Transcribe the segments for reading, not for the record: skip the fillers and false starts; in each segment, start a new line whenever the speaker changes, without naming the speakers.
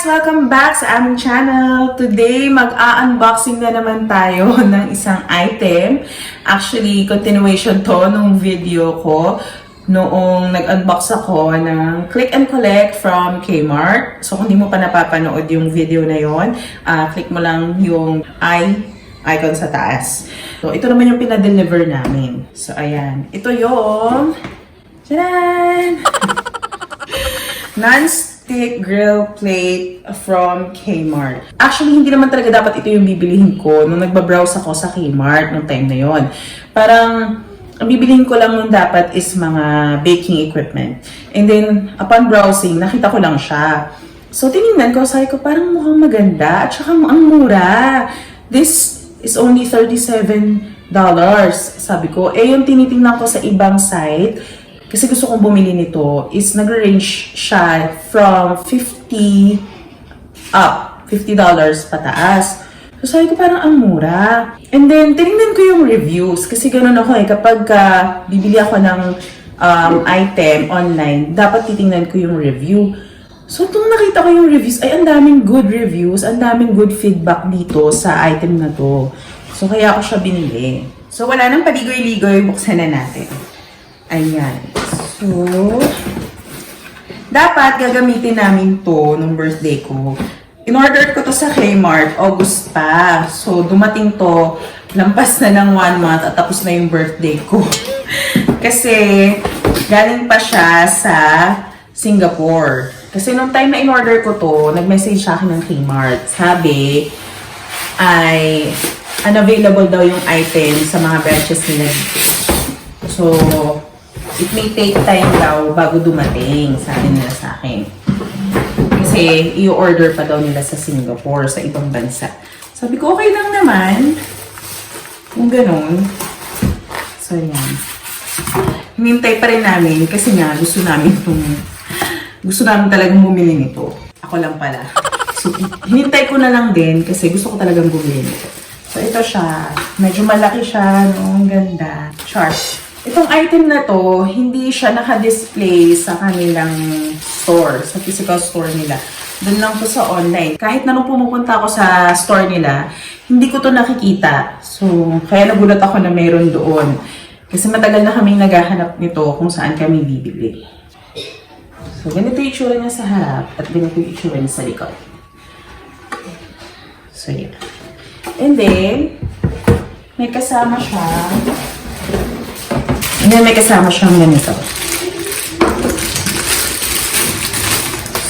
guys! Welcome back sa aming channel. Today, mag-a-unboxing na naman tayo ng isang item. Actually, continuation to nung video ko noong nag-unbox ako ng click and collect from Kmart. So, kung di mo pa napapanood yung video na yon, click mo lang yung icon sa taas. So, ito naman yung pinadeliver namin. So, ayan. Ito yung... Tadaan! Non-stick grill plate from Kmart. Actually, hindi naman talaga dapat ito yung bibilihin ko nung nagbabrowse ako sa Kmart nung time na yon. Parang, ang bibilihin ko lang nung dapat is mga baking equipment. And then, upon browsing, nakita ko lang siya. So, tinignan ko, sabi ko, parang mukhang maganda at saka ang mura. This is only $37. Sabi ko, yung tinitingnan ko sa ibang site, kasi gusto kong bumili nito, is nag-range siya from $50 pataas. So sabi ko parang ang mura. And then, tinignan ko yung reviews. Kasi ganun ako kapag bibili ako ng item online, dapat titingnan ko yung review. So, nung nakita ko yung reviews, ay ang daming good reviews, ang daming good feedback dito sa item na to. So, kaya ako siya binili. So, wala nang paligoy-ligoy, buksan na natin. Ayan. So, dapat gagamitin namin to nung birthday ko. In-order ko to sa Kmart, August pa. So, dumating to, lampas na ng 1 month at tapos na yung birthday ko. Kasi, galing pa siya sa Singapore. Kasi nung time na in-order ko to, nag-message sa akin ng Kmart. Sabi, ay unavailable daw yung item sa mga branches nila dito. So, it may take time daw bago dumating, sabi nila sa akin. Kasi, i-order pa daw nila sa Singapore, sa ibang bansa. Sabi ko, okay lang naman. Kung ganun. So, yan. Hinintay pa rin namin kasi nga gusto namin talagang bumili nito. Ako lang pala. So, hinintay ko na lang din kasi gusto ko talagang bumili nito. So, ito siya. Medyo malaki siya, no? Ang ganda. Chart. Itong item na to, hindi siya naka-display sa kanilang store, sa physical store nila. Doon lang to sa online. Kahit na nung pumupunta ako sa store nila, hindi ko to nakikita. So, kaya nagulat ako na mayroon doon. Kasi matagal na kaming naghahanap nito kung saan kami bibili. So, ganito yung itsura niya sa harap at ganito yung itsura niya sa likod. So, yeah. And then, may kasama siya. And then, may kasama siyang ganito.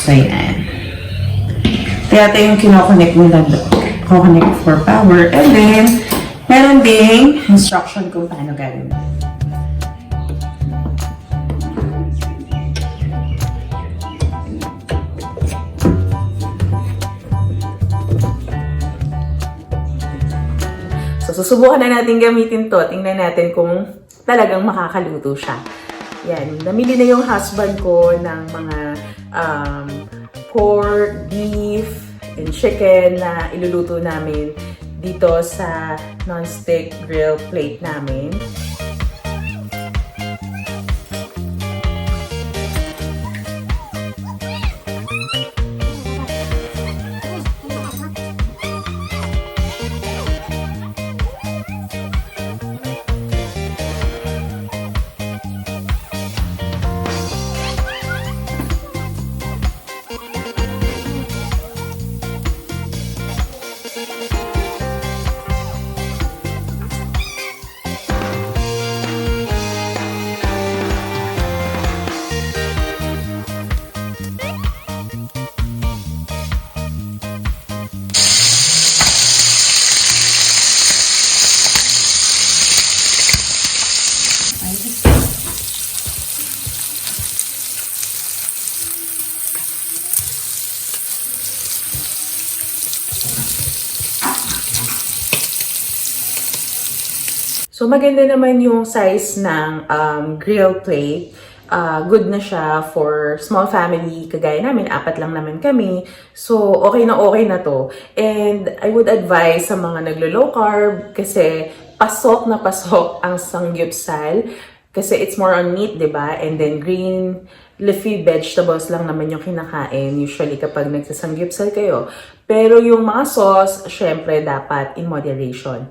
So, yan. Kaya ito yung kinoconnect mo lang doon. Connect for power. And then, meron ding instruction kung paano gagawin. So, susubukan na natin gamitin to. Tingnan natin kung talagang makakaluto siya. Yan. Namili na yung husband ko ng mga pork, beef, and chicken na iluluto namin dito sa non-stick grill plate namin. So, maganda naman yung size ng grill plate. Good na siya for small family. Kagaya namin, 4 lang naman kami. So, okay na to. And I would advise sa mga naglo-low carb kasi pasok na pasok ang Samgyupsal. Kasi it's more on meat, di ba? And then green leafy vegetables lang naman yung kinakain usually kapag nagsasangyupsal kayo. Pero yung mga sauce, syempre dapat in moderation.